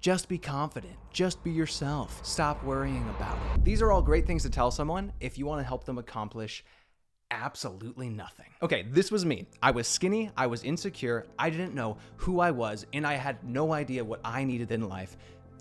Just be confident. Just be yourself. Stop worrying about it. These are all great things to tell someone if you want to help them accomplish absolutely nothing. Okay, this was me. I was skinny, I was insecure, I didn't know who I was, and I had no idea what I needed in life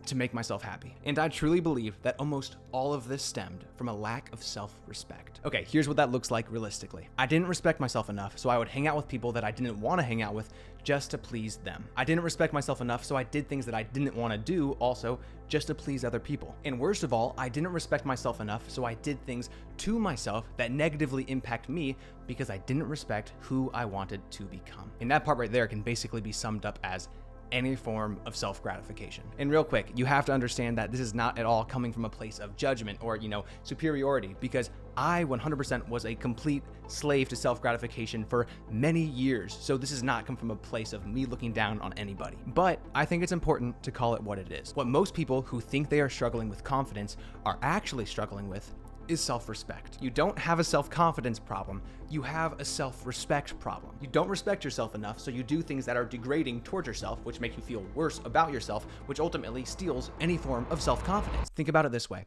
to make myself happy. And I truly believe that almost all of this stemmed from a lack of self-respect. Okay, here's what that looks like realistically. I didn't respect myself enough, so I would hang out with people that I didn't want to hang out with just to please them. I didn't respect myself enough, so I did things that I didn't want to do also just to please other people. And worst of all, I didn't respect myself enough, so I did things to myself that negatively impact me because I didn't respect who I wanted to become. And that part right there can basically be summed up as any form of self-gratification. And real quick, you have to understand that this is not at all coming from a place of judgment or, superiority, because I 100% was a complete slave to self-gratification for many years. So this has not come from a place of me looking down on anybody. But I think it's important to call it what it is. What most people who think they are struggling with confidence are actually struggling with is self-respect. You don't have a self-confidence problem, you have a self-respect problem. You don't respect yourself enough, so you do things that are degrading towards yourself, which make you feel worse about yourself, which ultimately steals any form of self-confidence. Think about it this way.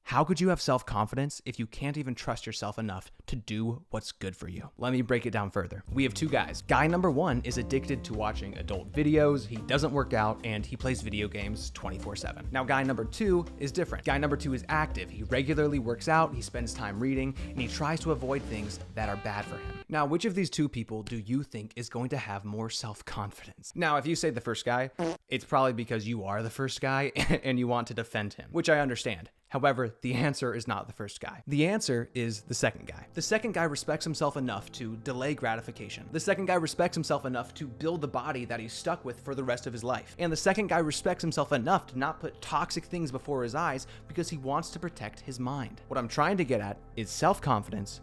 How could you have self-confidence if you can't even trust yourself enough to do what's good for you? Let me break it down further. We have two guys. Guy number one is addicted to watching adult videos, he doesn't work out, and he plays video games 24/7. Now, guy number two is different. Guy number two is active. He regularly works out, he spends time reading, and he tries to avoid things that are bad for him. Now, which of these two people do you think is going to have more self-confidence? Now, if you say the first guy, it's probably because you are the first guy and you want to defend him, which I understand. However, the answer is not the first guy. The answer is the second guy. The second guy respects himself enough to delay gratification. The second guy respects himself enough to build the body that he's stuck with for the rest of his life. And the second guy respects himself enough to not put toxic things before his eyes because he wants to protect his mind. What I'm trying to get at is self-confidence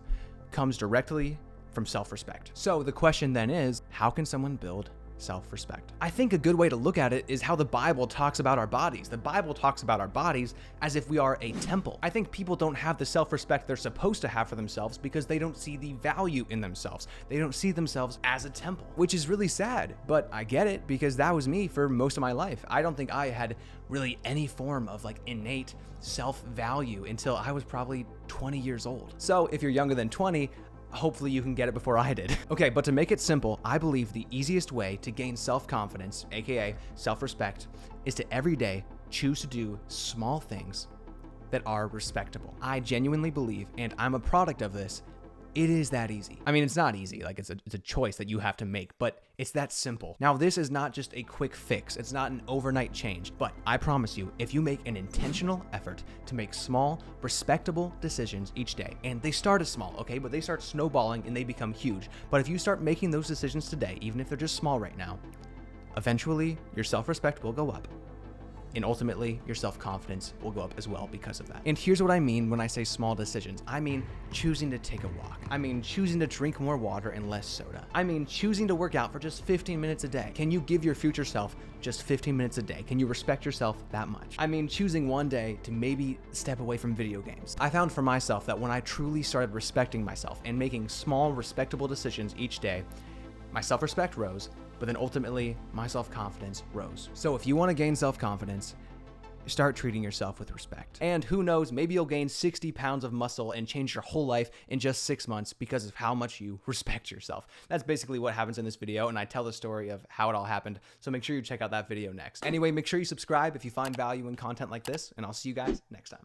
comes directly from self-respect. So the question then is, how can someone build self-respect? I think a good way to look at it is how the Bible talks about our bodies. The Bible talks about our bodies as if we are a temple. I think people don't have the self-respect they're supposed to have for themselves because they don't see the value in themselves. They don't see themselves as a temple, which is really sad, but I get it because that was me for most of my life. I don't think I had really any form of innate self-value until I was probably 20 years old. So if you're younger than 20, hopefully you can get it before I did. Okay, but to make it simple, I believe the easiest way to gain self-confidence, aka self-respect, is to every day choose to do small things that are respectable. I genuinely believe, and I'm a product of this, it is that easy. I mean, it's not easy, it's a choice that you have to make, but it's that simple. Now, this is not just a quick fix. It's not an overnight change, but I promise you, if you make an intentional effort to make small, respectable decisions each day, and they start as small, okay, but they start snowballing and they become huge. But if you start making those decisions today, even if they're just small right now, eventually your self-respect will go up. And ultimately, your self-confidence will go up as well because of that. And here's what I mean when I say small decisions. I mean choosing to take a walk. I mean choosing to drink more water and less soda. I mean choosing to work out for just 15 minutes a day. Can you give your future self just 15 minutes a day? Can you respect yourself that much? I mean choosing one day to maybe step away from video games. I found for myself that when I truly started respecting myself and making small, respectable decisions each day, my self-respect rose, but then ultimately my self-confidence rose. So if you want to gain self-confidence, start treating yourself with respect. And who knows, maybe you'll gain 60 pounds of muscle and change your whole life in just 6 months because of how much you respect yourself. That's basically what happens in this video, and I tell the story of how it all happened, so make sure you check out that video next. Anyway, make sure you subscribe if you find value in content like this, and I'll see you guys next time.